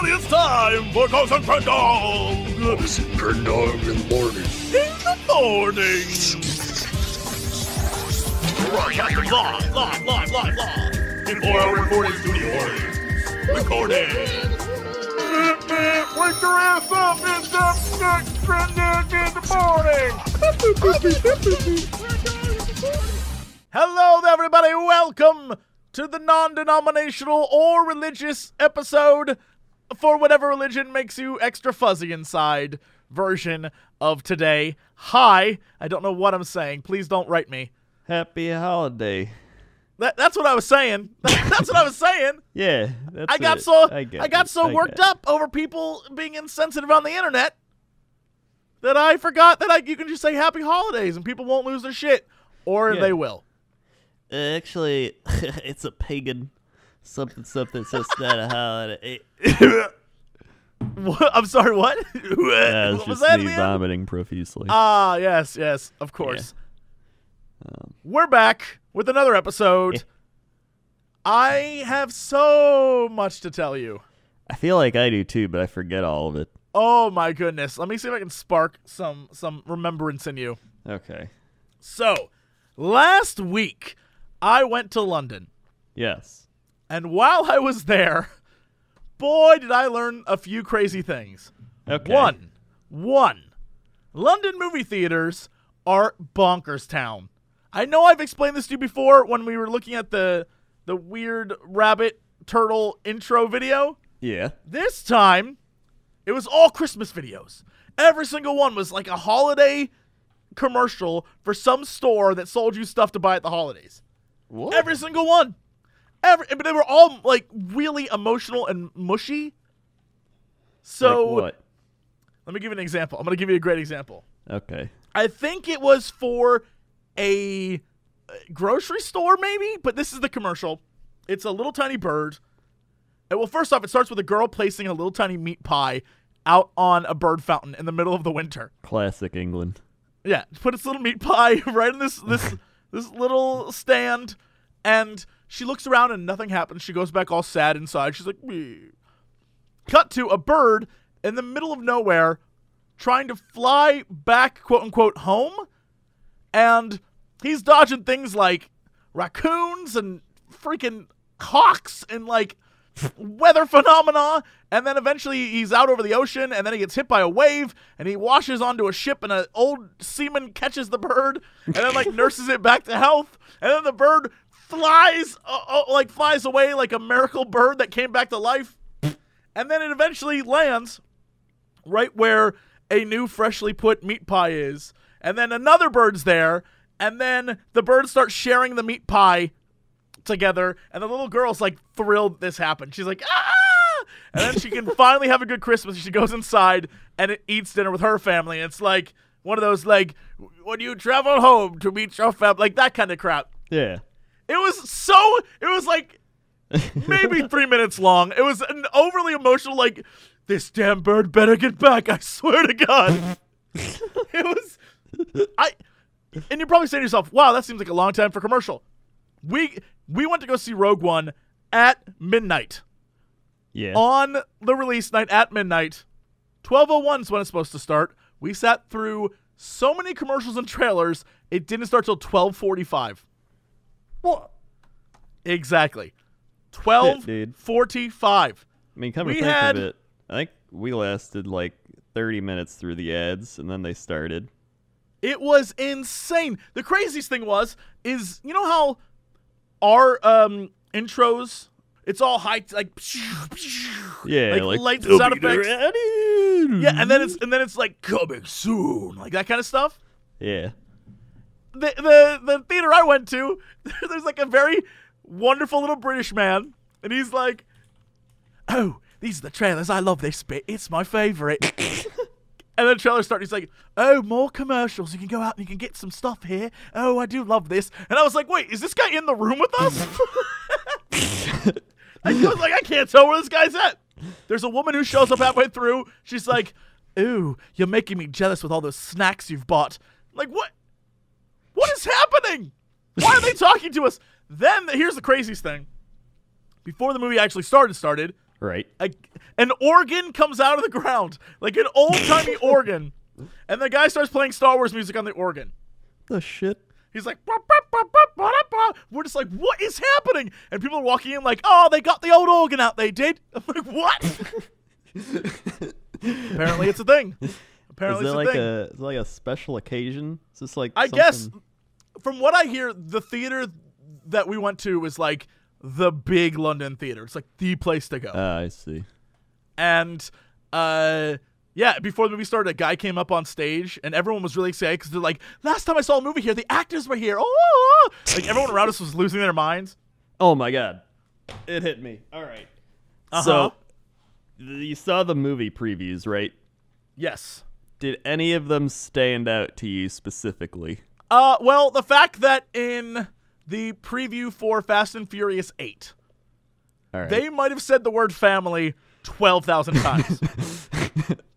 everybody, it's time for Ghost and Crendor! Ghost and Crendor in the morning. In the morning! Broadcasting live. In 4-hour recording studios. Recording. Wake your ass up, it's the Crendor in the morning! Hello there, everybody, welcome to the non-denominational or religious episode for whatever religion makes you extra fuzzy inside version of today. Hi, I don't know what I'm saying. Please don't write me. Happy holiday. That's what I was saying. That's what I was saying. Yeah, that's I got so worked up over people being insensitive on the internet that I forgot that you can just say happy holidays and people won't lose their shit, or they will. Actually, it's a pagan something, so it's not a holiday. What? I'm sorry, what? Yeah, what was just that? me vomiting profusely. Ah, yes, of course. Yeah. We're back with another episode. Yeah. I have so much to tell you. I feel like I do too, but I forget all of it. Oh my goodness. Let me see if I can spark some remembrance in you. Okay. So, last week, I went to London. Yes. And while I was there, boy, did I learn a few crazy things. Okay. One. London movie theaters are bonkers town. I know I've explained this to you before when we were looking at the weird rabbit turtle intro video. Yeah. This time, it was all Christmas videos. Every single one was like a holiday commercial for some store that sold you stuff to buy at the holidays. What? Every single one. But they were all like really emotional and mushy. So, like what? Let me give you an example. I'm going to give you a great example. Okay. I think it was for a grocery store maybe, but this is the commercial. It's a little tiny bird. And well, first off, it starts with a girl placing a little tiny meat pie out on a bird fountain in the middle of the winter. Classic England. Yeah, put its little meat pie right in this little stand, and she looks around and nothing happens. She goes back all sad inside. She's like, meh. Cut to a bird in the middle of nowhere trying to fly back, quote unquote, home, and he's dodging things like raccoons and freaking hawks and like weather phenomena, and then eventually he's out over the ocean, and then he gets hit by a wave, and he washes onto a ship, and an old seaman catches the bird, and then like nurses it back to health, and then the bird flies away like a miracle bird that came back to life, and then it eventually lands right where a new freshly put meat pie is, and then another bird's there, and then the birds start sharing the meat pie together, and the little girl's like thrilled this happened. She's like, ah! And then she can finally have a good Christmas. She goes inside and eats dinner with her family. It's like one of those, like, when you travel home to meet your family, like that kind of crap. Yeah. It was like maybe 3 minutes long. It was an overly emotional, like, this damn bird better get back, I swear to God. And you're probably saying to yourself, wow, that seems like a long time for commercial. We went to go see Rogue One at midnight. Yeah. On the release night at midnight. 12:01 is when it's supposed to start. We sat through so many commercials and trailers, it didn't start till 12:45. What? Exactly. 12:45. I mean, come to think of it, I think we lasted like 30 minutes through the ads, and then they started. It was insane. The craziest thing is you know how our intros, it's all high, like, yeah, like lights and sound effects. Yeah, and then it's like coming soon, like that kind of stuff. Yeah. The theater I went to, there's like a very wonderful little British man, and he's like, "Oh, these are the trailers. I love this bit. It's my favorite." And then the trailer starts, he's like, "Oh, more commercials. You can go out and you can get some stuff here. Oh, I do love this." And I was like, wait, is this guy in the room with us? I was like, I can't tell where this guy's at. There's a woman who shows up halfway through. She's like, "Ooh, you're making me jealous with all those snacks you've bought." I'm like, what? What is happening? Why are they talking to us? Then, here's the craziest thing. Before the movie actually started, Right. An organ comes out of the ground, like an old-timey organ, and the guy starts playing Star Wars music on the organ. The shit? He's like, bah, bah, bah, bah, bah, bah. We're just like, what is happening? And people are walking in like, oh, they got the old organ out, they did. I'm like, what? Apparently it's a thing. Apparently it's a thing. Is it like a special occasion? Is this like I guess, from what I hear, the theater that we went to was like the big London theater. It's like the place to go. I see. And yeah, before the movie started, a guy came up on stage, and everyone was really excited because they're like, last time I saw a movie here, the actors were here. Oh! Like, everyone around us was losing their minds. Oh, my God. It hit me. All right. So, you saw the movie previews, right? Yes. Did any of them stand out to you specifically? Well, the fact that in the preview for Fast and Furious 8, they might have said the word family 12,000 times.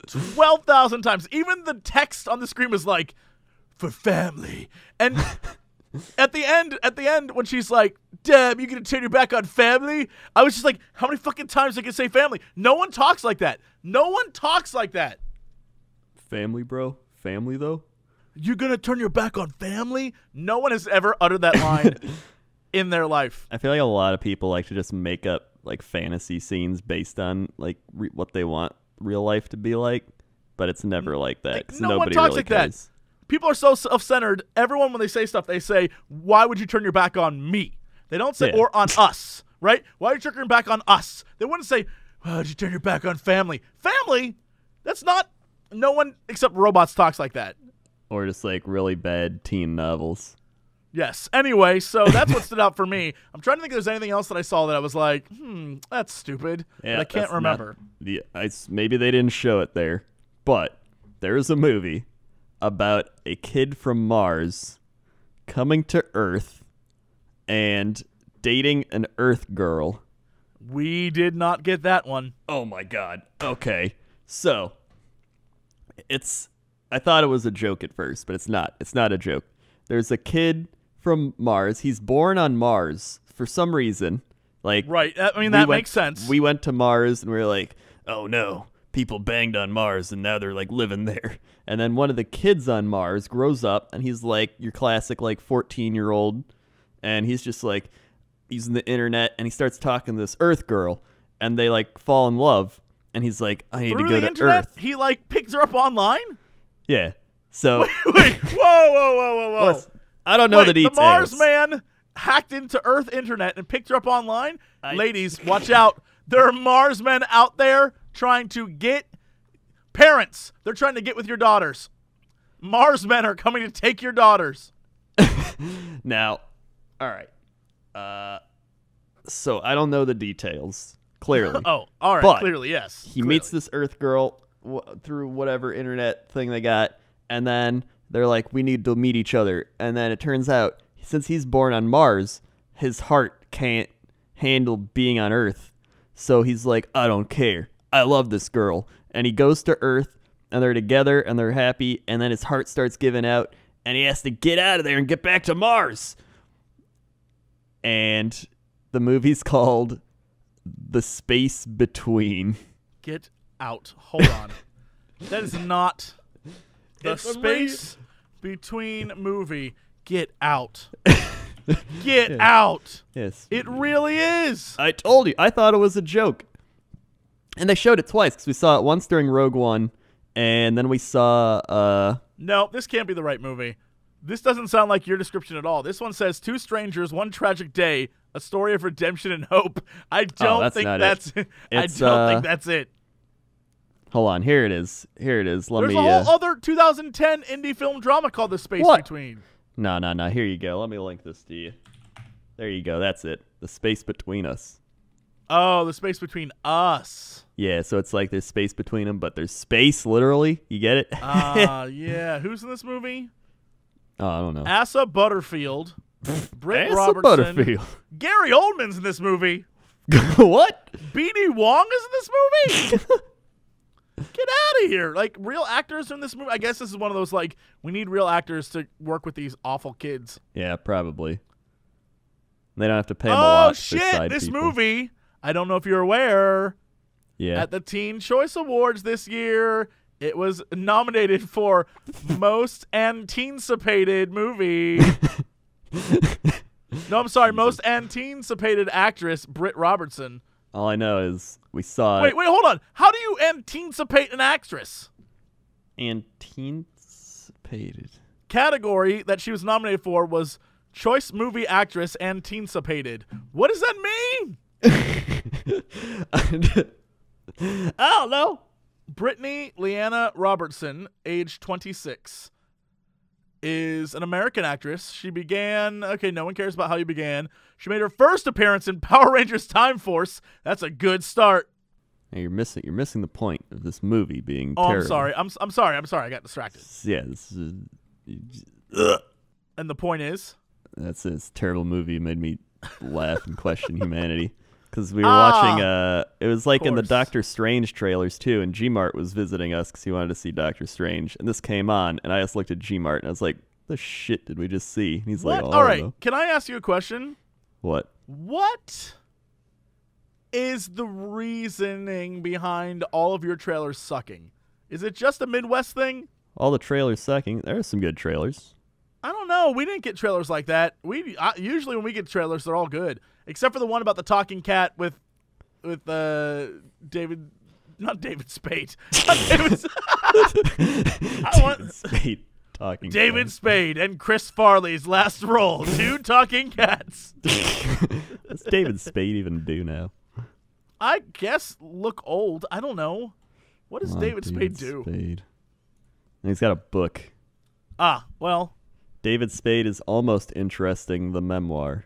12,000 times. Even the text on the screen was like, for family. And at the end, when she's like, damn, you gonna turn your back on family? I was just like, how many fucking times I can say family? No one talks like that. No one talks like that. Family, bro? Family, though? You gonna turn your back on family? No one has ever uttered that line in their life. I feel like a lot of people like to just make up like fantasy scenes based on like what they want real life to be like, but it's never like that. Like, no nobody one talks really like cares. that. People are so self-centered. Everyone, when they say stuff, they say, why would you turn your back on me? They don't say, or on us, right? Why are you turning your back on us? They wouldn't say, why would you turn your back on family? Family? That's not, no one except robots talks like that. Or just like really bad teen novels. Yes. Anyway, so that's what stood out for me. I'm trying to think if there's anything else that I saw that I was like, that's stupid. Yeah, but I can't remember. Maybe they didn't show it there, but there's a movie about a kid from Mars coming to Earth and dating an Earth girl. We did not get that one. Oh my God. Okay. So, I thought it was a joke at first, but it's not. It's not a joke. There's a kid from Mars. He's born on Mars for some reason. Like, right. I mean, that makes sense. We went to Mars and we were like, oh no, people banged on Mars and now they're like living there. And then one of the kids on Mars grows up and he's like your classic like 14-year-old. And he's just like using the internet and he starts talking to this Earth girl and they like fall in love. And he's like, I need to go to internet, Earth. He like picks her up online? Yeah. So wait. Whoa. Listen, I don't know the details. The Mars man hacked into Earth internet and picked her up online? Ladies, watch out. There are Mars men out there trying to get parents. They're trying to get with your daughters. Mars men are coming to take your daughters. Now, all right. So I don't know the details, clearly. Oh, all right. But clearly, yes. He meets this Earth girl through whatever internet thing they got, and then they're like, we need to meet each other. And then it turns out, since he's born on Mars, his heart can't handle being on Earth. So he's like, I don't care. I love this girl. And he goes to Earth, and they're together, and they're happy, and then his heart starts giving out, and he has to get out of there and get back to Mars. And the movie's called The Space Between. Get out. Hold on. That is not The Space Between movie. Get out. Get out. Yes. It really is. I told you. I thought it was a joke. And they showed it twice because we saw it once during Rogue One, and then we saw... No, this can't be the right movie. This doesn't sound like your description at all. This one says, two strangers, one tragic day, a story of redemption and hope. I don't think that's it. I don't think that's it. Hold on. Here it is. There's a whole other 2010 indie film drama called The Space Between. No. Here you go. Let me link this to you. There you go. That's it. The Space Between Us. Oh, The Space Between Us. Yeah, so it's like there's space between them, but there's space, literally. You get it? Yeah. Who's in this movie? Oh, I don't know. Asa Butterfield. Britt Asa Robertson. Butterfield. Gary Oldman's in this movie. What? Beanie Wong is in this movie? Get out of here. Like, real actors in this movie? I guess this is one of those, like, we need real actors to work with these awful kids. Yeah, probably. They don't have to pay them a lot for side this people. movie, I don't know if you're aware, Yeah. At the Teen Choice Awards this year, it was nominated for Most Anticipated Movie. No, I'm sorry, Most Anticipated Actress, Britt Robertson. All I know is we saw Wait, hold on. How do you anticipate an actress? Anticipated. Category that she was nominated for was Choice Movie Actress Anticipated. What does that mean? I don't know. Brittany Leanna Robertson, age 26, is an American actress. She began... Okay, no one cares about how you began. She made her first appearance in Power Rangers Time Force. That's a good start. Hey, you're missing the point of this movie being Oh, terrible. I'm sorry. I got distracted. Yeah, this is... And the point is... That's this terrible movie made me laugh and question humanity. Because we were watching, it was like in the Doctor Strange trailers too, and G-Mart was visiting us because he wanted to see Doctor Strange. And this came on, and I just looked at G-Mart, and I was like, the shit did we just see? And he's what? like, All right, can I ask you a question? What? What is the reasoning behind all of your trailers sucking? Is it just a Midwest thing? All the trailers sucking. There are some good trailers. I don't know. We didn't get trailers like that. Usually when we get trailers, they're all good, except for the one about the talking cat with David, not David Spade. Not David, Spade talking. David Spade and Chris Farley's last role, 2 talking cats. What's David Spade even do now? I guess look old. I don't know. What does David Spade do? Spade. He's got a book. Well. David Spade is almost interesting, the memoir.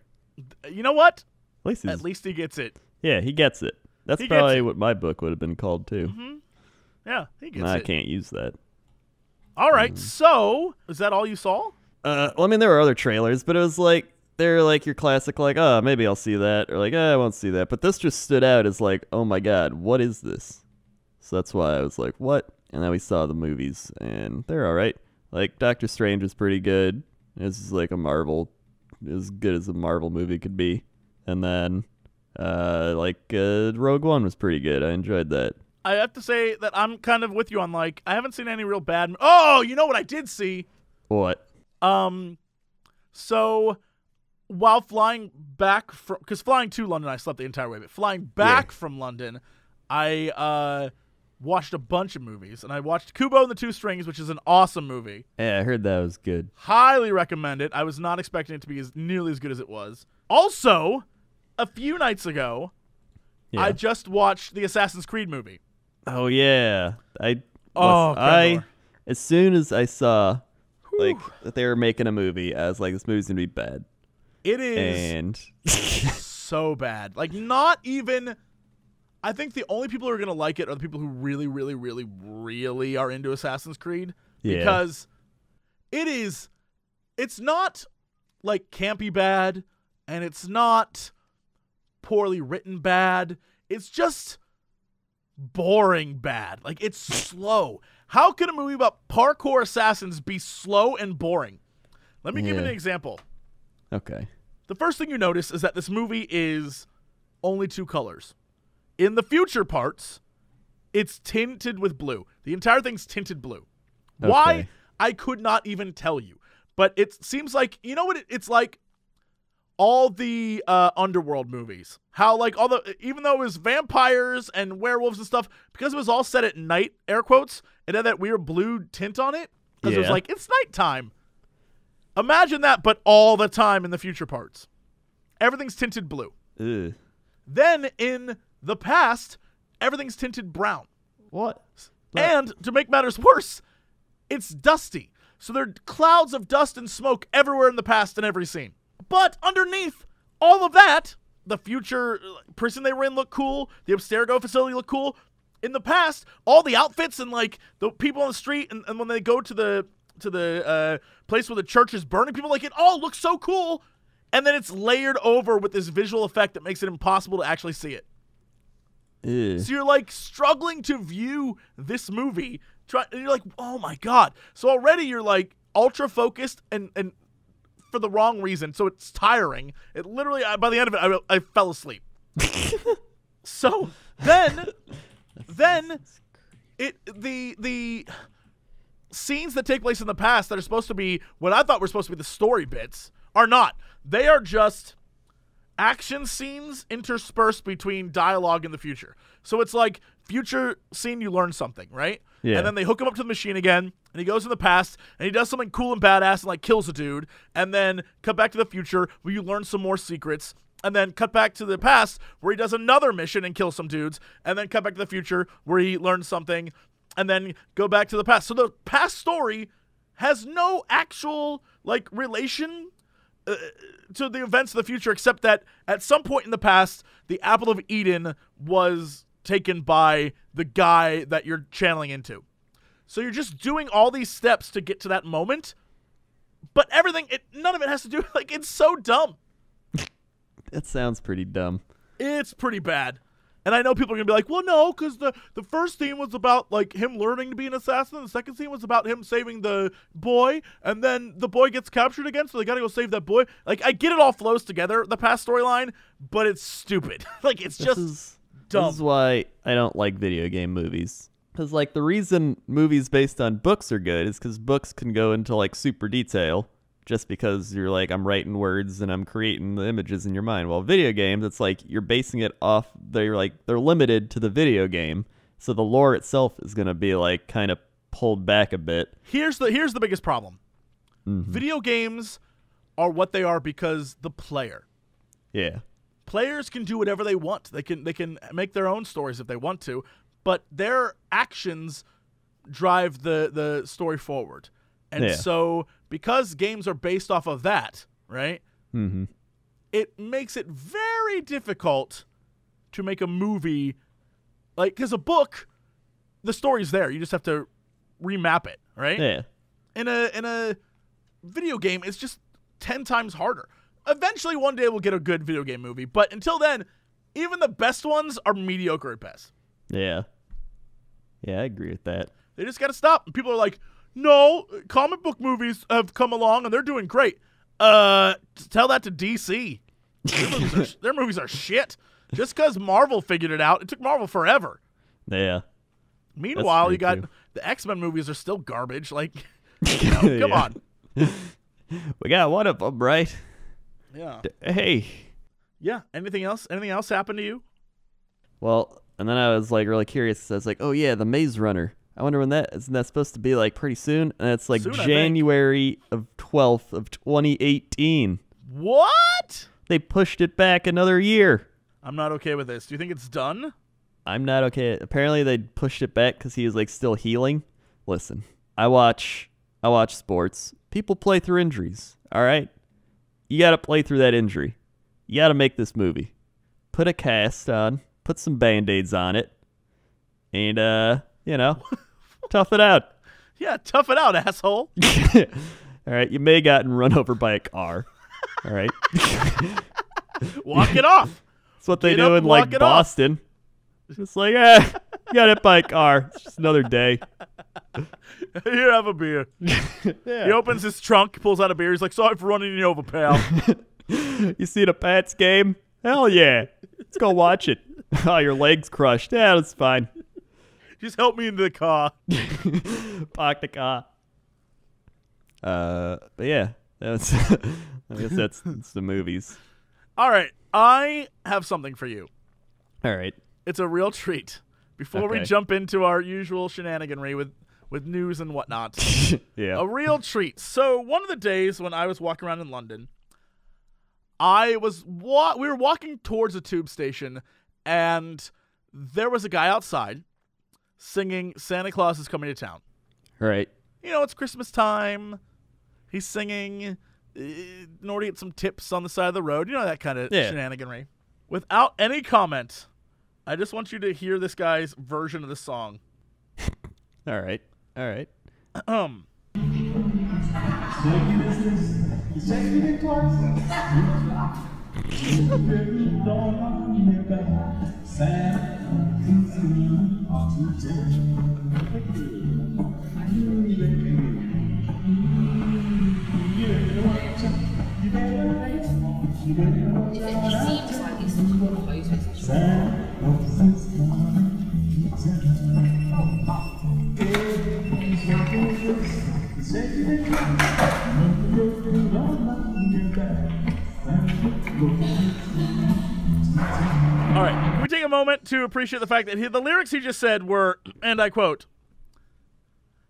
You know what? At least he gets it. Yeah, he gets it. That's probably what my book would have been called, too. Mm-hmm. Yeah, he gets it. I can't use that. All right, so is that all you saw? Well, I mean, there were other trailers, but it was like, they're like your classic, like, oh, maybe I'll see that, or like, I won't see that. But this just stood out as like, oh my god, what is this? So that's why I was like, what? And then we saw the movies, and they're all right. Like, Doctor Strange is pretty good. This is like a Marvel, as good as a Marvel movie could be. And then, Rogue One was pretty good. I enjoyed that. I have to say that I'm kind of with you on, like, I haven't seen any real bad... Oh, you know what I did see? What? So, while flying back from... Because flying to London, I slept the entire way. But flying back from London, I watched a bunch of movies. And I watched Kubo and the Two Strings, which is an awesome movie. Yeah, I heard that was good. Highly recommend it. I was not expecting it to be nearly as good as it was. Also, a few nights ago, I just watched the Assassin's Creed movie. Oh, yeah. Crendor. As soon as I saw that they were making a movie, I was like, this movie's going to be bad. It is and so bad. Like, not even... I think the only people who are going to like it are the people who really, really, really, really are into Assassin's Creed. Yeah. Because it's not, like, campy bad, and it's not poorly written bad. It's just boring bad. Like, it's slow. How could a movie about parkour assassins be slow and boring? Let me give you an example. Okay. The first thing you notice is that this movie is only 2 colors. In the future parts, it's tinted with blue. The entire thing's tinted blue. Okay. Why? I could not even tell you. But it seems like, you know what it's like? All the Underworld movies. How, like, even though it was vampires and werewolves and stuff, because it was all set at night, air quotes, it had that weird blue tint on it. Because it was like, it's nighttime. Imagine that, but all the time in the future parts. Everything's tinted blue. Ugh. Then in the past, everything's tinted brown. What? And to make matters worse, it's dusty. So there are clouds of dust and smoke everywhere in the past in every scene. But underneath all of that, the future prison they were in looked cool. The Abstergo facility looked cool. In the past, all the outfits and, like, the people on the street, and when they go to the place where the church is burning, people like, it all looks so cool. And then it's layered over with this visual effect that makes it impossible to actually see it. Ew. So you're, like, struggling to view this movie. And you're like, oh, my God. So already you're, like, ultra-focused and for the wrong reason. So it's tiring. It literally, by the end of it, I fell asleep. So then then the scenes that take place in the past that are supposed to be what I thought were supposed to be the story bits are not. They are just action scenes interspersed between dialogue in the future. So it's like future scene, you learn something, right? Yeah. And then they hook him up to the machine again, and he goes in the past, and he does something cool and badass and like kills a dude, and then cut back to the future where you learn some more secrets, and then cut back to the past where he does another mission and kills some dudes, and then cut back to the future where he learns something, and then go back to the past. So the past story has no actual like relation to the events of the future, except that at some point in the past, the Apple of Eden was taken by the guy that you're channeling into. So you're just doing all these steps to get to that moment, but none of it has to do, like, it's so dumb. That sounds pretty dumb. It's pretty bad. And I know people are going to be like, well, no, because the first scene was about, like, him learning to be an assassin. And the second scene was about him saving the boy. And then the boy gets captured again, so they got to go save that boy. Like, I get it all flows together, the past storyline, but it's stupid. Like, it's just dumb. This is why I don't like video game movies. Because, like, the reason movies based on books are good is because books can go into, like, super detail. Just because you're like, I'm writing words and I'm creating the images in your mind. Well, video games, it's like you're basing it off, they're limited to the video game. So the lore itself is going to be like kind of pulled back a bit. Here's the biggest problem. Video games are what they are because the player. Yeah. Players can do whatever they want. They can make their own stories if they want to, but their actions drive the story forward. And so, because games are based off of that, right, it makes it very difficult to make a movie, like, because a book, the story's there. You just have to remap it, right? Yeah. In a video game, it's just 10 times harder. Eventually, one day we'll get a good video game movie, but until then, even the best ones are mediocre at best. Yeah. Yeah, I agree with that. They just got to stop. And people are like, no, comic book movies have come along and they're doing great. Tell that to DC. Their movies are shit. Just because Marvel figured it out, it took Marvel forever. Yeah. Meanwhile, you got the X-Men movies are still garbage. Like, come on. We got one of them, right? Yeah. Hey. Yeah. Anything else? Anything else happened to you? Well, and then I was like really curious. I was like, oh yeah, the Maze Runner. I wonder when isn't that supposed to be like pretty soon? And it's like soon, January of 12th of 2018. What? They pushed it back another year. I'm not okay with this. Do you think it's done? I'm not okay. Apparently they pushed it back because he was like still healing. Listen, I watch sports. People play through injuries. All right, you got to play through that injury. You got to make this movie. Put a cast on. Put some Band-Aids on it. And tough it out. Yeah, tough it out, asshole. All right, you may have gotten run over by a car. All right. Walk it off. That's what they do in like Boston. It's just like, you got hit by a car. It's just another day. Here, have a beer. Yeah. He opens his trunk, pulls out a beer. He's like, sorry for running you over, pal. You seen a Pats game? Hell yeah. Let's go watch it. Oh, your leg's crushed. Yeah, that's fine. Just help me into the car. Park the car. But yeah, I guess that's the movies. All right, I have something for you. All right. It's a real treat. Before we jump into our usual shenaniganry with news and whatnot. Yeah. A real treat. So one of the days when I was walking around in London, we were walking towards a tube station, and there was a guy outside singing Santa Claus is Coming to Town. Right. It's Christmas time. He's singing in order to get some tips on the side of the road. That kind of shenaniganry. Without any comment, I just want you to hear this guy's version of the song. All right. It seems like it's the closest. Can we take a moment to appreciate the fact that the lyrics he just said were, and I quote,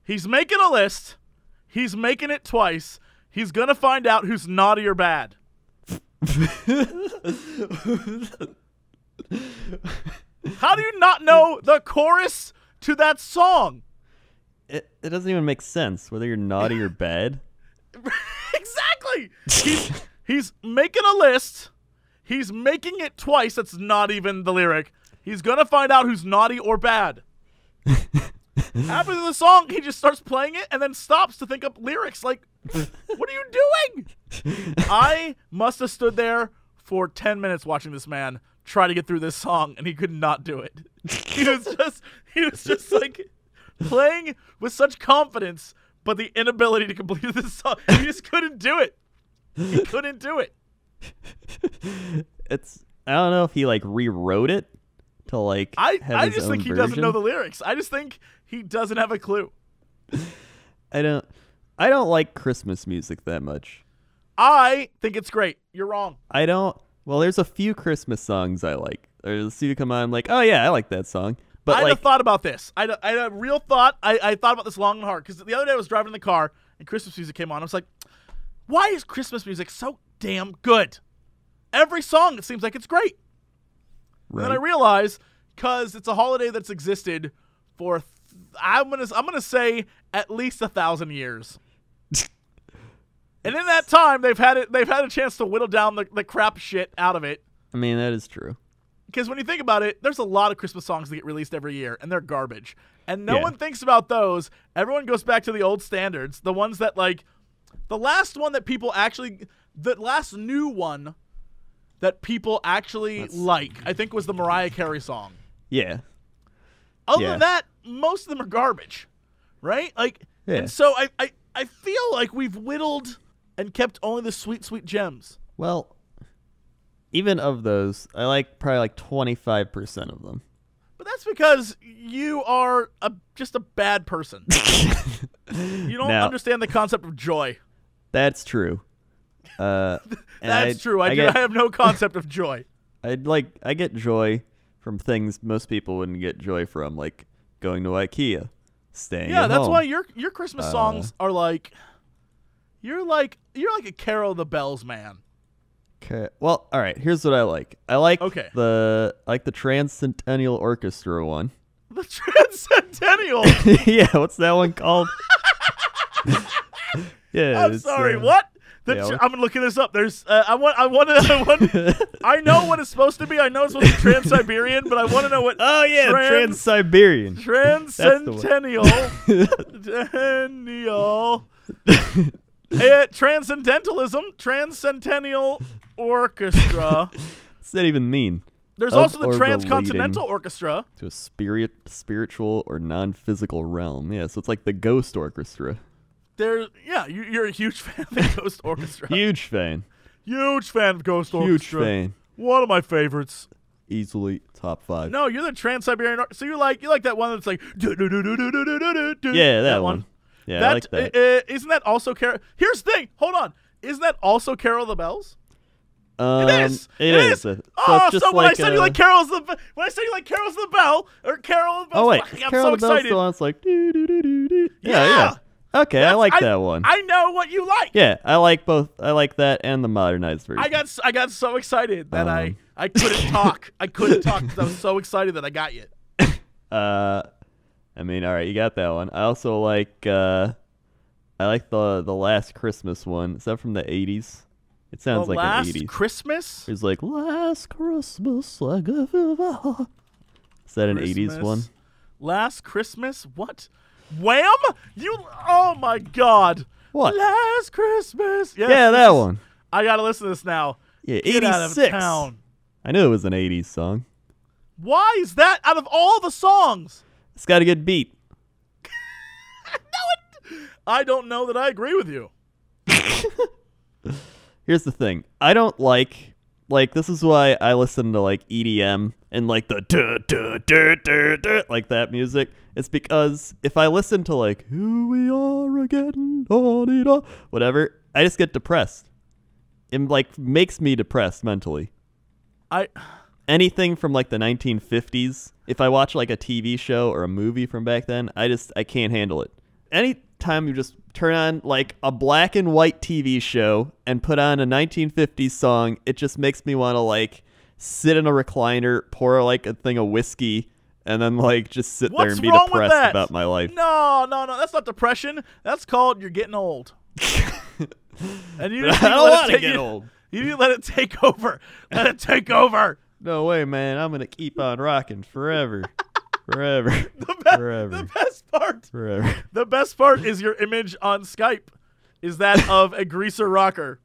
"He's making a list. He's making it twice. He's going to find out who's naughty or bad." How do you not know the chorus to that song? It doesn't even make sense whether you're naughty or bad. Exactly. He's making a list. He's making it twice. That's not even the lyric. He's going to find out who's naughty or bad. After the song, he just starts playing it and then stops to think up lyrics. Like, what are you doing? I must have stood there for 10 minutes watching this man try to get through this song, and he could not do it. He was just like playing with such confidence, but the inability to complete this song. He just couldn't do it. He couldn't do it. I don't know if he like rewrote it to like I have just his think own he doesn't version. know the lyrics. I just think he doesn't have a clue. I don't like Christmas music that much. I think it's great. You're wrong. I don't. Well, there's a few Christmas songs I like. There's a few come on, I'm like, oh yeah, I like that song. But I had like, a thought about this. I had a real thought. I thought about this long and hard because the other day I was driving in the car and Christmas music came on. I was like, why is Christmas music so damn good? Every song, it seems like it's great. right. And then I realize because it's a holiday that's existed for I'm gonna say at least 1,000 years. And in that time, they've had a chance to whittle down the crap shit out of it. I mean, that is true. Because when you think about it, there's a lot of Christmas songs that get released every year, and they're garbage. And no Yeah. one thinks about those. Everyone goes back to the old standards, the ones that, like, the last one that people actually, the last new one that people actually like, I think was the Mariah Carey song. Yeah. Other than that, most of them are garbage, right? Like, Yeah. and so I feel like we've whittled and kept only the sweet, sweet gems. Well, even of those, I like probably like 25% of them. But that's because you are just a bad person. You don't understand the concept of joy. That's true. That's true. I have no concept of joy. I get joy from things most people wouldn't get joy from, like going to IKEA, staying at that's home. why your Christmas songs are like you're like a Carol of the Bells man. Okay. Well, all right. Here's what I like. I like Okay. the Transcendental Orchestra one. The Transcendental. Yeah. What's that one called? Yeah. I'm sorry. What? I'm gonna look this up. There's I know what it's supposed to be. I know it's supposed to be Trans-Siberian, but I want to know what. Oh yeah, Trans-Siberian. Transcendental. Transcendentalism. Transcendental Orchestra. What's that even mean? There's also the Transcontinental Orchestra. To a spiritual or non-physical realm. Yeah, so it's like the Ghost Orchestra. You're a huge fan of the Ghost Orchestra. Huge fan. Huge fan of Ghost Huge Orchestra. fan. One of my favorites. Easily top 5. No, you're the Trans-Siberian. So you like that one that's like. Yeah, that one. Yeah, I like that. Isn't that also Carol? Here's the thing. Hold on. Isn't that also Carol of the Bells? It is. It is. So when I said you like Carol's the Bell or Carol of the Bells, Oh wait, I'm Carol so of the Bells excited. the one that's like yeah. Okay, I like that one. I know what you like. Yeah, I like both. I like that and the modernized version. I got so excited that I couldn't talk. I couldn't talk because I was so excited that I got you. I mean, all right, you got that one. I also like I like the Last Christmas one. Is that from the 80s? It sounds like an 80s. Last Christmas? It's like Last Christmas I gave you my heart. Is that an 80s one? Last Christmas? What? Wham! Oh my God! What? Last Christmas? Yes, yeah, that one. I gotta listen to this now. Yeah, Get 86. out of town. I knew it was an 80s song. Why is that out of all the songs? It's got a good beat. I don't know that I agree with you. Here's the thing. I don't like this is why I listen to like EDM and like the like that music. It's because if I listen to like "Here We Are Again," whatever, I just get depressed. It like makes me depressed mentally. I anything from like the 1950s, if I watch like a TV show or a movie from back then, I can't handle it. Anytime you just turn on like a black and white TV show and put on a 1950s song, it just makes me want to like sit in a recliner, pour like a thing of whiskey, and then like just sit there and be depressed about my life. No, that's not depression. That's called you're getting old. And you I don't want to get old. You need to let it take over. Let it take over. No way, man. I'm going to keep on rocking forever. Forever. Forever. The best part. Forever. The best part is your image on Skype is that of a greaser rocker.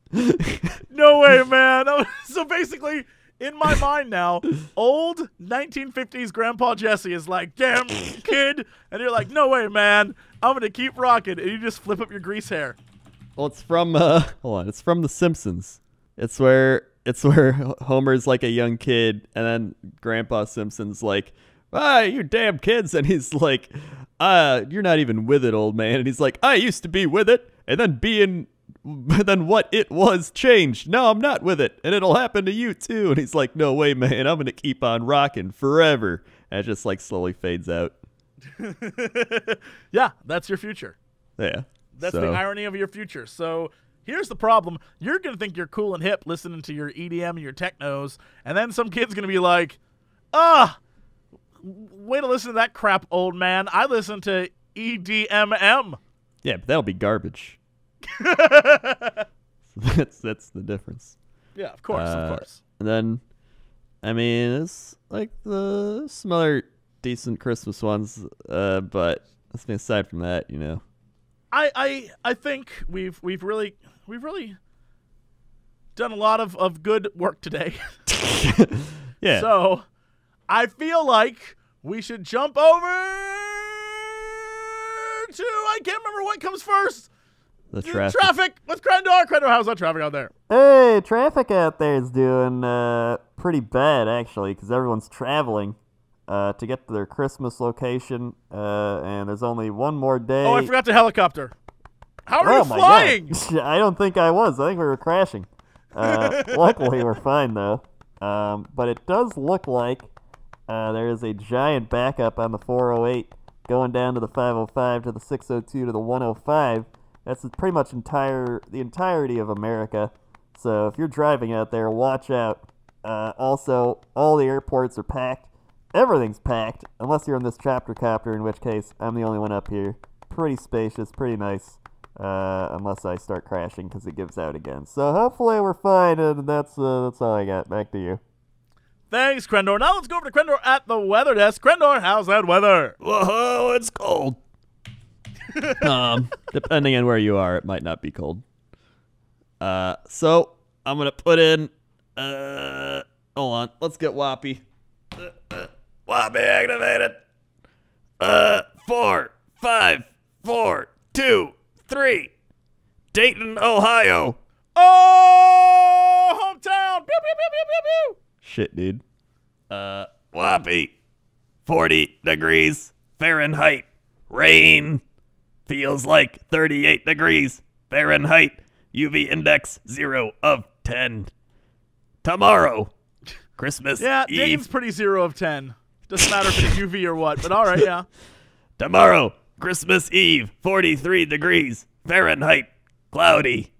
No way, man. So basically, in my mind now, old 1950s Grandpa Jesse is like, damn, kid. And you're like, no way, man. I'm going to keep rocking. And you just flip up your grease hair. Well, it's from, hold on. It's from The Simpsons. It's where Homer's like a young kid, and then Grandpa Simpson's like, you damn kids. And he's like, you're not even with it, old man. And he's like, I used to be with it, and then what it was changed. No, I'm not with it, and it'll happen to you too. And he's like, no way, man. I'm going to keep on rocking forever. And it just like slowly fades out. Yeah, that's your future. Yeah. That's the irony of your future. So here's the problem. You're going to think you're cool and hip listening to your EDM and your technos, and then some kid's going to be like, way to listen to that crap, old man. I listen to EDMM. Yeah, but that'll be garbage. That's the difference. Yeah, of course. And then, I mean, it's like some other decent Christmas ones, but aside from that, you know. I think we've really done a lot of good work today. Yeah. So I feel like we should jump over to I can't remember what comes first. The traffic. Traffic with Crendor. Crendor, how's that traffic out there? Hey, traffic out there is doing pretty bad actually, because everyone's traveling to get to their Christmas location, and there's only one more day. Oh, I forgot the helicopter. How are you flying? God. I don't think I was. I think we were crashing. Luckily, we're fine, though. But it does look like there is a giant backup on the 408 going down to the 505 to the 602 to the 105. That's pretty much the entirety of America. So if you're driving out there, watch out. Also, all the airports are packed. Everything's packed, unless you're in this chapter copter, in which case I'm the only one up here. Pretty spacious, pretty nice, unless I start crashing because it gives out again. So hopefully we're fine, and that's all I got. Back to you. Thanks, Crendor. Now let's go over to Crendor at the weather desk. Crendor, how's that weather? Whoa, it's cold. Depending on where you are, it might not be cold. So I'm gonna put in. Hold on, let's get Whoppy. Whoppy activated. 4, 5, 4, 2, 3. Dayton, Ohio. Oh, hometown! Pew, pew, pew, pew, pew, pew. Shit, dude. Whoppy. 40 degrees Fahrenheit. Rain. Feels like 38 degrees Fahrenheit. UV index 0 of 10. Tomorrow. Christmas Yeah, Eve. Dayton's pretty 0 of 10. Doesn't matter if it's UV or what, but all right, yeah. Tomorrow, Christmas Eve, 43 degrees Fahrenheit, cloudy.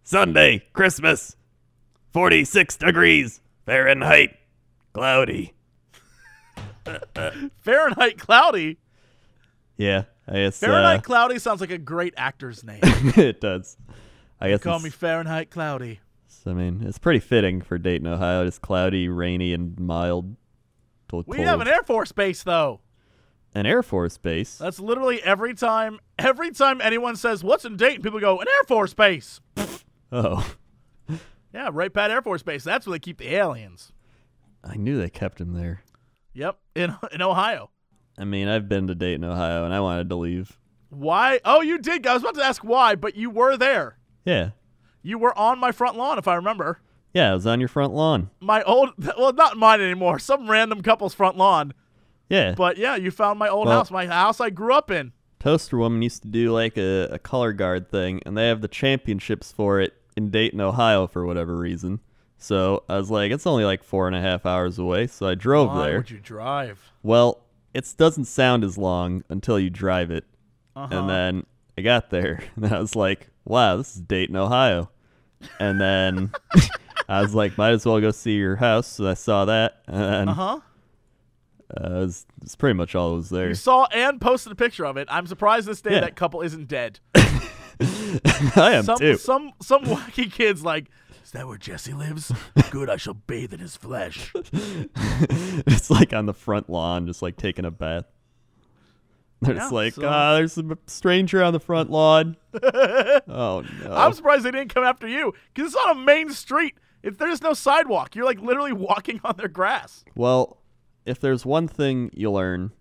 Sunday, Christmas, 46 degrees Fahrenheit, cloudy. Fahrenheit cloudy? Yeah, I guess. Fahrenheit cloudy sounds like a great actor's name. It does. I guess. Call me Fahrenheit cloudy. I mean, it's pretty fitting for Dayton, Ohio. It's cloudy, rainy, and mild. We have an Air Force base, though. An Air Force base? That's literally every time anyone says, what's in Dayton, people go, an Air Force base. Oh. Yeah, Wright Pat Air Force Base. That's where they keep the aliens. I knew they kept him there. Yep, in Ohio. I mean, I've been to Dayton, Ohio, and I wanted to leave. Why? Oh, you did. I was about to ask why, but you were there. Yeah. You were on my front lawn, if I remember. Yeah, I was on your front lawn. Well, not mine anymore. Some random couple's front lawn. Yeah. But yeah, you found my old house, my house I grew up in. Toaster Woman used to do like a color guard thing, and they have the championships for it in Dayton, Ohio for whatever reason. So I was like, it's only like 4.5 hours away. So I drove Why there. would you drive? Well, it doesn't sound as long until you drive it. Uh-huh. And then I got there, and I was like, wow, this is Dayton, Ohio. And then I was like, might as well go see your house. So I saw that. And Uh-huh. it's pretty much all that was there. You saw and posted a picture of it. I'm surprised this day Yeah. that couple isn't dead. I am too. Some wacky kid's like, is that where Jesse lives? Good, I shall bathe in his flesh. It's like on the front lawn, just like taking a bath. They're just like, so- there's a stranger on the front lawn. Oh, no. I'm surprised they didn't come after you because it's on a main street. There's no sidewalk. You're like literally walking on their grass. Well, if there's one thing you learn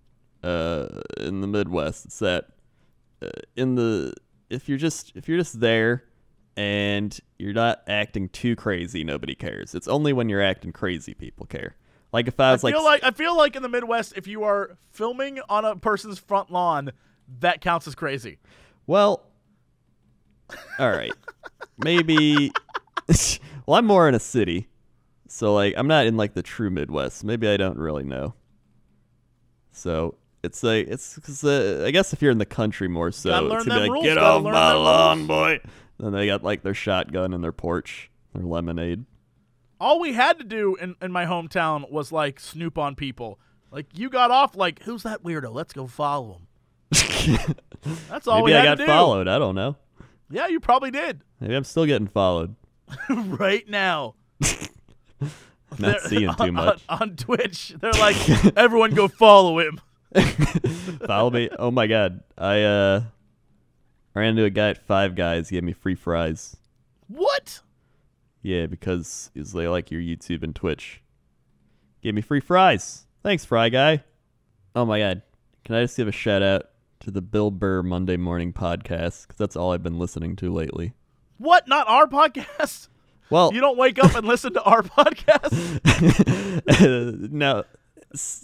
in the Midwest, it's that if you're just there and you're not acting too crazy, nobody cares. It's only when you're acting crazy people care. Like if I was I feel like in the Midwest, if you are filming on a person's front lawn, that counts as crazy. well, all right, maybe. Well, I'm more in a city, so like I'm not in like the true Midwest. Maybe I don't really know. So it's like because I guess if you're in the country more so, Gotta it's learn gonna be them like, rules, get gotta off learn my them lawn, rules." boy. Then they got like their shotgun in their porch, their lemonade. All we had to do in my hometown was like snoop on people. Like you got off like, who's that weirdo? Let's go follow him. That's all Maybe we I had got to do. followed. I don't know. Yeah, you probably did. Maybe I'm still getting followed. Right now. Not seeing too much. On Twitch. They're like, everyone go follow him. Follow me. Oh my god. I ran into a guy at Five Guys. He gave me free fries. What? Yeah, because he's like your YouTube and Twitch. Gave me free fries. Thanks, Fry Guy. Oh my god. Can I just give a shout out to the Bill Burr Monday Morning Podcast? Because that's all I've been listening to lately. What? Not our podcast? Well, You don't wake up and listen to our podcast? no,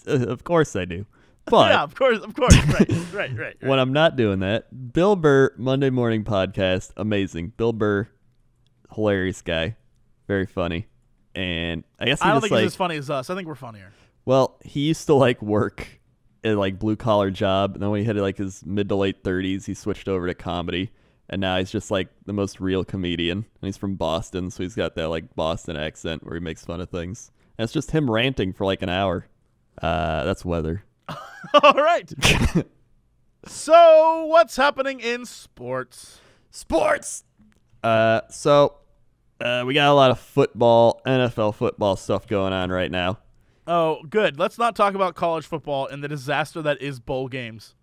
of course I do. But Yeah, of course. Right. when I'm not doing that, Bill Burr Monday Morning Podcast, amazing. Bill Burr, hilarious guy, very funny, and I guess he I don't just think like, he's as funny as us. I think we're funnier. well, he used to like work at like blue collar job, and then when he hit like his mid to late 30s, he switched over to comedy, and now he's just like the most real comedian. And he's from Boston, so he's got that like Boston accent where he makes fun of things. And it's just him ranting for like an hour. That's weather. All right. So, what's happening in sports? Sports. So we got a lot of football, NFL football stuff going on right now. Oh, good. Let's not talk about college football and the disaster that is bowl games.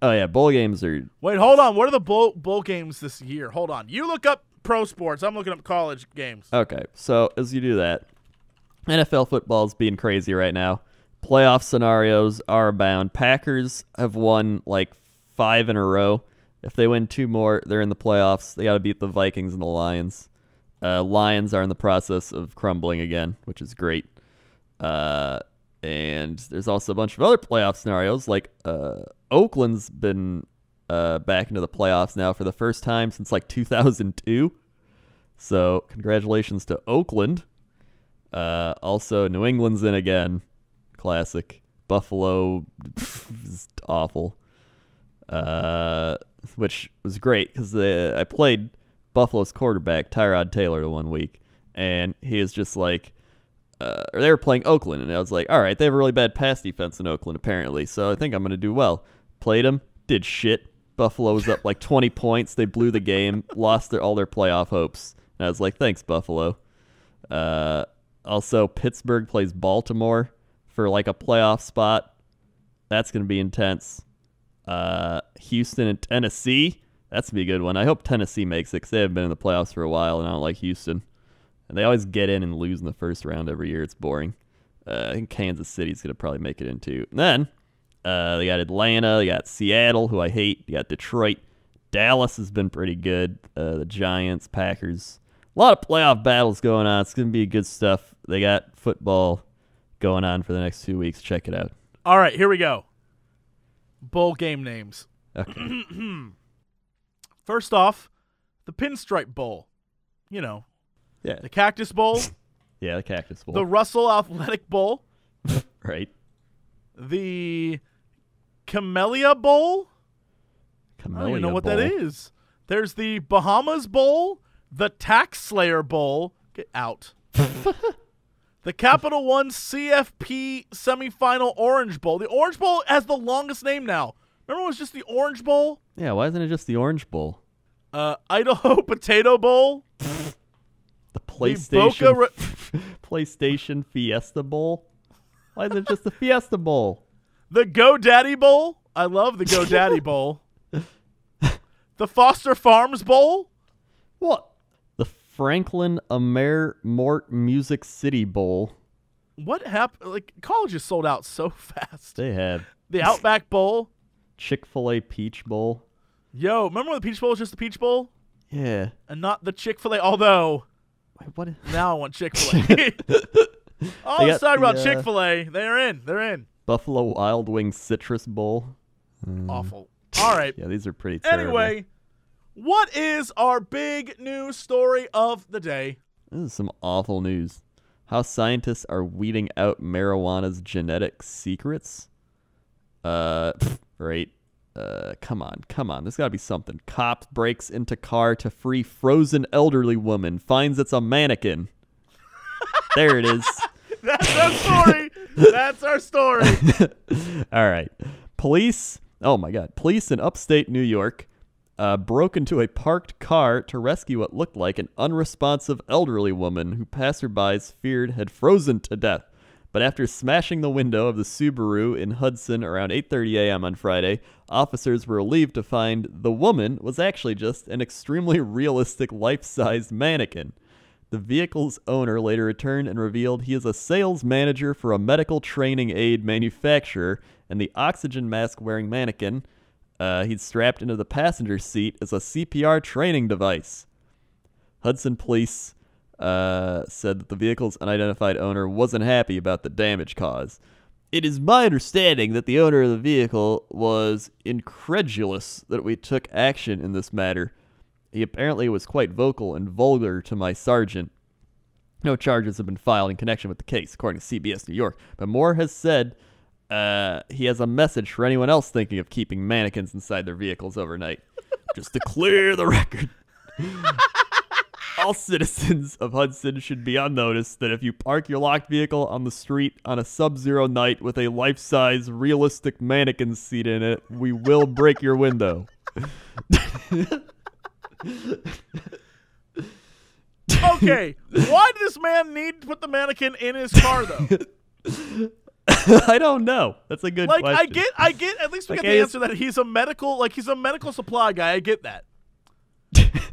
Oh yeah, bowl games are. Wait, hold on. What are the bowl games this year? Hold on. You look up pro sports. I'm looking up college games. Okay, so as you do that, NFL football is being crazy right now. Playoff scenarios are abound. Packers have won like 5 in a row. If they win 2 more, they're in the playoffs. They got to beat the Vikings and the Lions. Lions are in the process of crumbling again, which is great. And there's also a bunch of other playoff scenarios, like Oakland's been back into the playoffs now for the first time since like 2002. So congratulations to Oakland. Also, New England's in again. Classic. Buffalo is awful. Which was great because I played Buffalo's quarterback, Tyrod Taylor, the 1 week, and he is just like, or they were playing Oakland, and I was like, all right, they have a really bad pass defense in Oakland, apparently, so I think I'm going to do well. Played them, did shit. Buffalo was up like 20 points. They blew the game, lost all their playoff hopes. And I was like, thanks, Buffalo. Also, Pittsburgh plays Baltimore for like a playoff spot. That's going to be intense. Houston and Tennessee. That's going to be a good one. I hope Tennessee makes it because they haven't been in the playoffs for a while, and I don't like Houston. And they always get in and lose in the first round every year. It's boring. I think Kansas City's going to probably make it into. And then they got Atlanta. They got Seattle, who I hate. You got Detroit. Dallas has been pretty good. The Giants, Packers. A lot of playoff battles going on. It's going to be good stuff. They got football going on for the next 2 weeks. Check it out. All right, here we go. Bowl game names. Okay. First off, the Pinstripe Bowl. You know, Yeah. the Cactus Bowl, Yeah, the Cactus Bowl. The Russell Athletic Bowl. Right. The Camellia Bowl. I don't even know what that is. There's the Bahamas Bowl. The Tax Slayer Bowl. Get out. The Capital One CFP Semifinal Orange Bowl. The Orange Bowl has the longest name now. Remember it was just the Orange Bowl? Yeah, why isn't it just the Orange Bowl? Idaho Potato Bowl. The PlayStation PlayStation Fiesta Bowl. Why isn't it just the Fiesta Bowl? The GoDaddy Bowl. I love the GoDaddy Bowl. The Foster Farms Bowl. What? The Franklin Amer Mort Music City Bowl. What happened? Like, colleges sold out so fast. They have. The Outback Bowl. Chick-fil-A Peach Bowl. Yo, remember when the Peach Bowl was just the Peach Bowl? Yeah. And not the Chick-fil-A, although Wait, what? now I want Chick-fil-A. Oh, let's talk about Chick-fil-A. They're in. They're in. Buffalo Wild Wings Citrus Bowl. Awful. All right. Yeah, these are pretty terrible. Anyway, what is our big news story of the day? This is some awful news. How scientists are weeding out marijuana's genetic secrets? Right. Come on. There's got to be something. Cop breaks into car to free frozen elderly woman. Finds it's a mannequin. There it is. That's our story. That's our story. All right. Police in upstate New York broke into a parked car to rescue what looked like an unresponsive elderly woman who passerbys feared had frozen to death. But after smashing the window of the Subaru in Hudson around 8:30 a.m. on Friday, officers were relieved to find the woman was actually just an extremely realistic life-sized mannequin. The vehicle's owner later returned and revealed he is a sales manager for a medical training aid manufacturer, and the oxygen mask-wearing mannequin he'd strapped into the passenger seat as a CPR training device. Hudson police said that the vehicle's unidentified owner wasn't happy about the damage caused. It is my understanding that the owner of the vehicle was incredulous that we took action in this matter. He apparently was quite vocal and vulgar to my sergeant. No charges have been filed in connection with the case, according to CBS New York. But Moore has said he has a message for anyone else thinking of keeping mannequins inside their vehicles overnight. Just to clear the record. All citizens of Hudson should be on notice that if you park your locked vehicle on the street on a sub-zero night with a life-size realistic mannequin seat in it, we will break your window. Okay, why did this man need to put the mannequin in his car, though? I don't know. That's a good question. I get. At least we get the answer that he's a medical supply guy. I get that.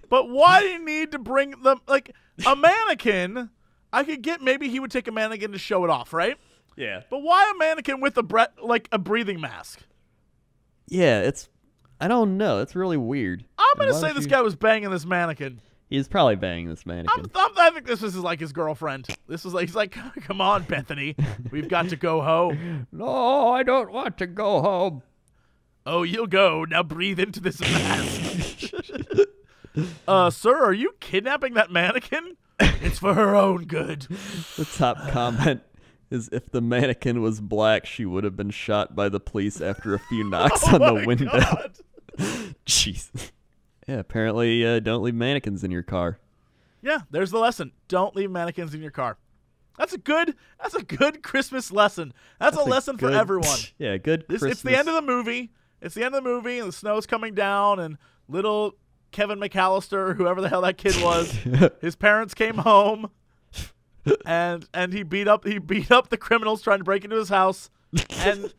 But why do you need to bring them a mannequin? I could get maybe he would take a mannequin to show it off, right? Yeah. But why a mannequin with a breathing mask? Yeah, I don't know. It's really weird. I'm gonna say this guy was banging this mannequin. He's probably banging this mannequin. I think this is like his girlfriend. This is he's like, come on, Bethany, we've got to go home. No, I don't want to go home. Oh, you'll go. Now breathe into this mask. Sir, are you kidnapping that mannequin? It's for her own good. The top comment is, if the mannequin was black, she would have been shot by the police after a few knocks on the window. God. Jeez. Yeah, apparently don't leave mannequins in your car. Yeah, there's the lesson. Don't leave mannequins in your car. That's a good Christmas lesson. That's a lesson for everyone. Yeah, good Christmas. It's the end of the movie. It's the end of the movie, and the snow's coming down, and little Kevin McAllister, whoever the hell that kid was, his parents came home, and he beat up the criminals trying to break into his house. And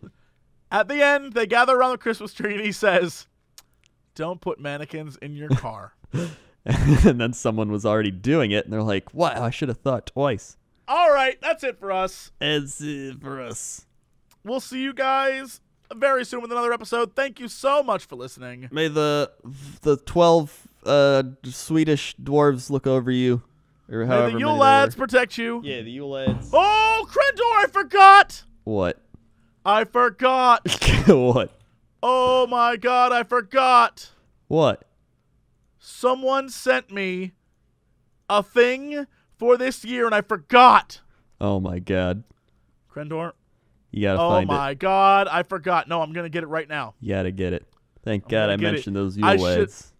at the end, they gather around the Christmas tree, and he says, "Don't put mannequins in your car." And then someone was already doing it, and they're like, "Wow, I should have thought twice." All right, that's it for us. That's it for us. We'll see you guys very soon with another episode. Thank you so much for listening. May the 12 Swedish dwarves look over you, or however May the many Yule lads protect you. Yeah, the Yule lads. Oh, Crendor, I forgot. What? I forgot. What? Oh my God, I forgot. What? Someone sent me a thing for this year, and I forgot. Oh my god. Crendor. You gotta find it. Oh my god, I forgot. No, I'm gonna get it right now. You gotta get it. Thank God I mentioned those Yule I lads.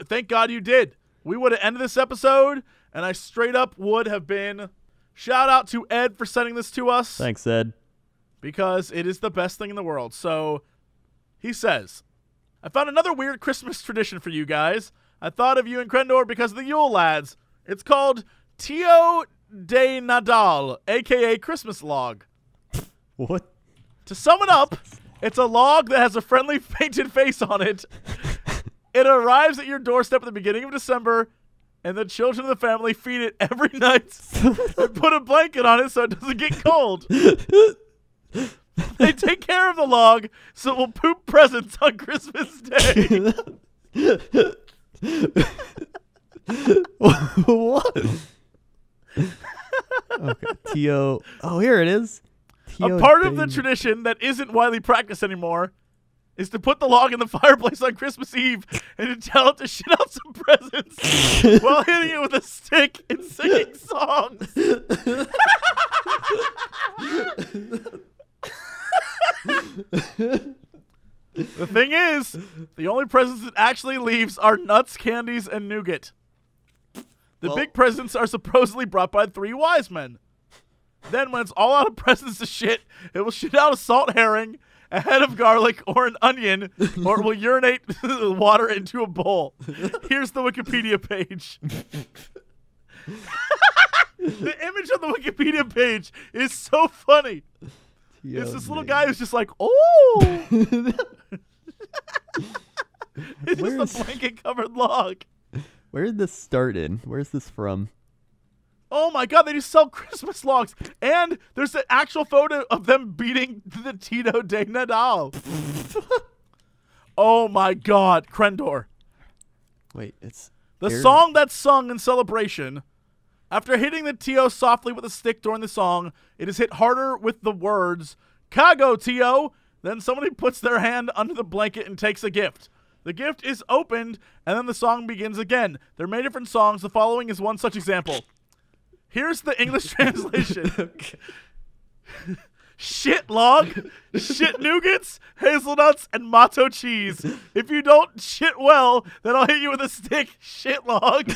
Thank God you did. We would have ended this episode, and I straight up would have been. Shout out to Ed for sending this to us. Thanks, Ed. Because it is the best thing in the world. So, he says, I found another weird Christmas tradition for you guys. I thought of you and Crendor because of the Yule lads. It's called Tio de Nadal, a.k.a. Christmas log. What? To sum it up, it's a log that has a friendly painted face on it. It arrives at your doorstep at the beginning of December, and the children of the family feed it every night and put a blanket on it so it doesn't get cold. They take care of the log so it will poop presents on Christmas Day. What? Okay. Tio. Oh, here it is. A part of the tradition that isn't widely practiced anymore is to put the log in the fireplace on Christmas Eve and to tell it to shit out some presents while hitting it with a stick and singing songs. The thing is, the only presents it actually leaves are nuts, candies, and nougat. The big presents are supposedly brought by 3 wise men. Then, when it's all out of presents to shit, it will shit out a salt herring, a head of garlic, or an onion, or it will urinate water into a bowl. Here's the Wikipedia page. The image on the Wikipedia page is so funny. It's this little guy who's just like, oh! It's just a blanket-covered log. Where did this start in? Where's this from? Oh my god, they just sell Christmas logs. And there's an actual photo of them beating the Tito de Nadal. Oh my god, Crendor. Wait, it's... The song that's sung in celebration. After hitting the Tio softly with a stick during the song, it is hit harder with the words, Cago, Tio. Then somebody puts their hand under the blanket and takes a gift. The gift is opened, and then the song begins again. There are many different songs. The following is one such example. Here's the English translation. Shit log, shit nougats, hazelnuts, and matzo cheese. If you don't shit well, then I'll hit you with a stick, shit log.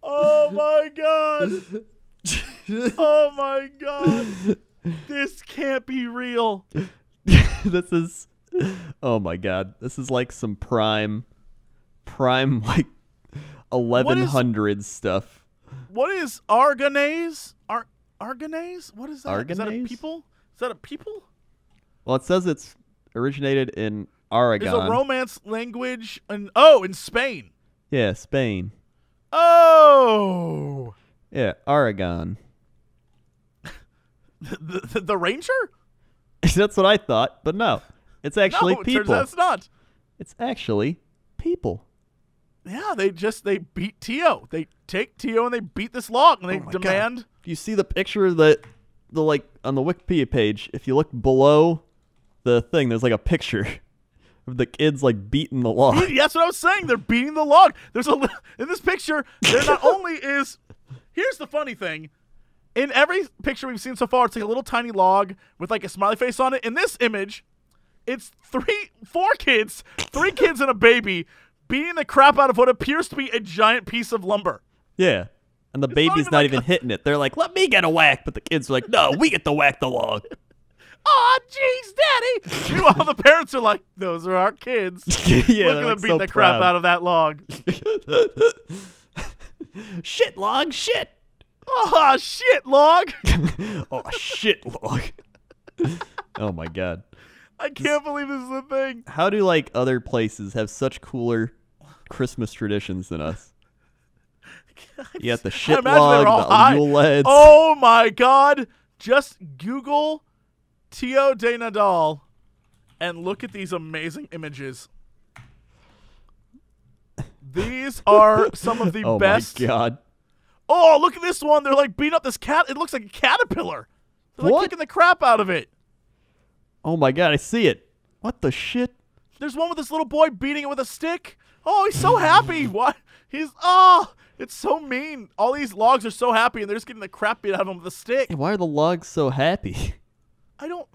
Oh my god. Oh my god. This can't be real. This is... Oh my god. This is like some prime like 1100s stuff. What is Argonese? Argonese? What is that? Argonese? Is that a people? Is that a people? Well, it says it's originated in Aragon. It's a Romance language in Spain. Yeah, Spain. Oh. Yeah, Aragon. The Ranger? That's what I thought, but no. It's actually people. Turns out it's not. It's actually people. Yeah, they beat Tio. They take Tio and they beat this log and they demand. God. If you see the picture of the like on the Wikipedia page, if you look below the thing, there's like a picture of the kids like beating the log. That's what I was saying. They're beating the log. There's in this picture. There not only is. Here's the funny thing. In every picture we've seen so far, it's like a little tiny log with like a smiley face on it. In this image, it's 4 kids, 3 kids and a baby beating the crap out of what appears to be a giant piece of lumber. Yeah. And the baby's not even hitting it. They're like, let me get a whack. But the kids are like, no, we get to whack the log. Oh, jeez, Daddy. Meanwhile, the parents are like, those are our kids. Yeah, look at them beating the crap out of that log. Shit, log, shit. Oh, shit, log. Oh, shit, log. Oh, my God. I can't believe this is a thing. How do, like, other places have such cooler Christmas traditions than us? You got the shit log, the Yule lads. Oh, my God. Just Google Tio de Nadal and look at these amazing images. These are some of the best. Oh, my God. Oh, look at this one. They're like beating up this cat. It looks like a caterpillar. They're like kicking the crap out of it. Oh my God, I see it. What the shit? There's one with this little boy beating it with a stick. Oh, he's so happy. What? It's so mean. All these logs are so happy, and they're just getting the crap beat out of them with a stick. Why are the logs so happy? I don't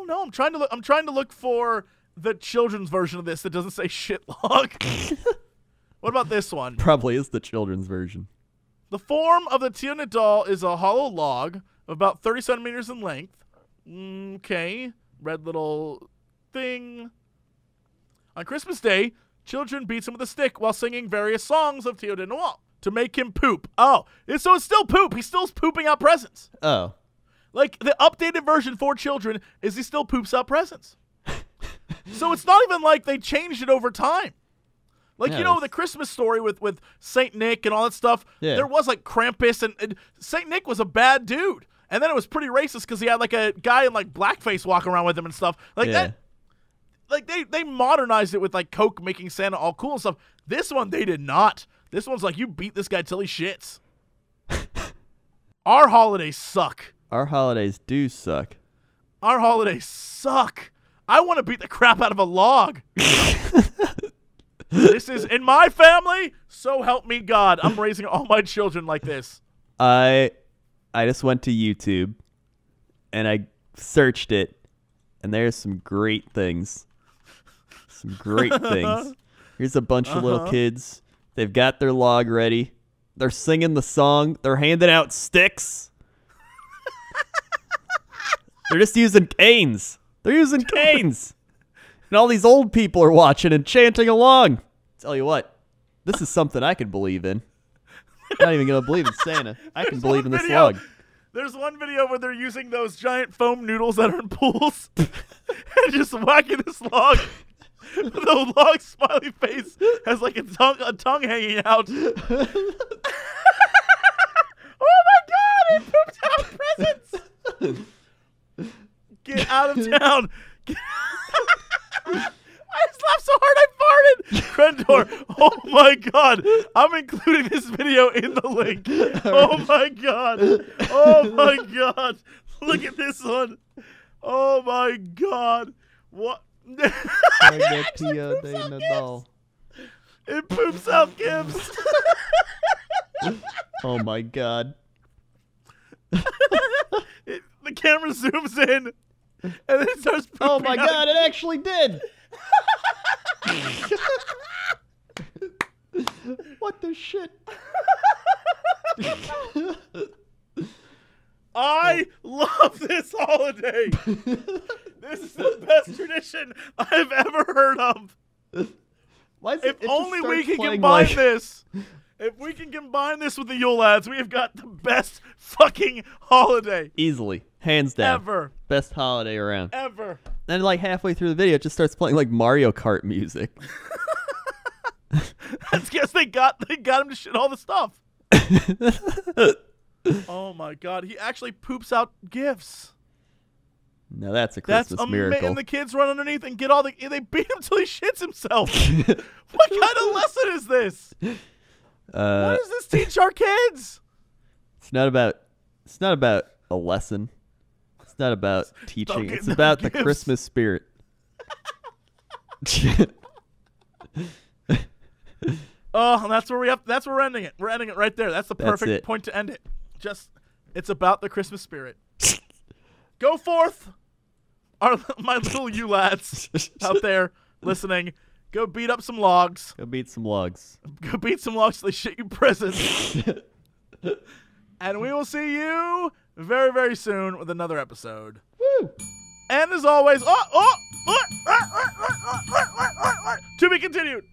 know. I'm trying to look for the children's version of this that doesn't say shit log. What about this one? Probably is the children's version. The form of the Tia doll is a hollow log of about 30 centimeters in length. Okay. Red little thing. On Christmas Day, children beats him with a stick while singing various songs of Tia de Noel to make him poop. Oh, so it's still poop. He's still pooping out presents. Oh. Like, the updated version for children is he still poops out presents. So it's not even like they changed it over time. Like, Yeah, you know, the Christmas story with Saint Nick and all that stuff, Yeah. there was, like, Krampus, and Saint Nick was a bad dude. And then it was pretty racist because he had, like, a guy in, like, blackface walking around with him and stuff. Like, Yeah. that, like, they modernized it with, like, Coke making Santa all cool and stuff. This one, they did not. This one's like, you beat this guy till he shits. Our holidays suck. Our holidays do suck. Our holidays suck. I want to beat the crap out of a log. This is, in my family, so help me God. I'm raising all my children like this. I just went to YouTube and I searched it, and there's some great things. Some great things. Here's a bunch of little kids. They've got their log ready. They're singing the song. They're handing out sticks. They're just using canes. They're using canes. And all these old people are watching and chanting along. Tell you what, this is something I can believe in. I'm not even going to believe in Santa. I can believe in this log. There's one video where they're using those giant foam noodles that are in pools and just whacking this log. The log smiley face has like a tongue hanging out. Oh my God! He pooped out presents. Get out of town. I just laughed so hard I farted. Crendor, oh my God. I'm including this video in the link. Oh my God. Oh my God. Look at this one. Oh my God. What? It poops out gifts. Oh my God. The camera zooms in and then it starts pooping Oh my out. God, it actually did. What the shit? I love this holiday. This is the best tradition I've ever heard of. Why is If it just only we starts can playing combine like- this. If we can combine this with the Yule Lads, we have got the best fucking holiday Easily. Hands down. ever. Best holiday around. Ever. Then like halfway through the video, it just starts playing like Mario Kart music. That's because they got him to shit all the stuff. Oh my God, he actually poops out gifts. Now that's a That's Christmas miracle. And the kids run underneath and get all the. They beat him till he shits himself. What kind of lesson is this? What does this teach our kids? It's not about a lesson. It's not about teaching. get It's no about the gifts. Christmas spirit. Oh, and that's where we have. That's where we're ending it. We're ending it right there. That's the That's perfect it. point to end it. It's about the Christmas spirit. Go forth, my little you lads out there listening. Go beat up some logs. Go beat some logs. Go beat some logs so they shit you presents. And we will see you very, very soon with another episode. Woo! And as always, to be continued.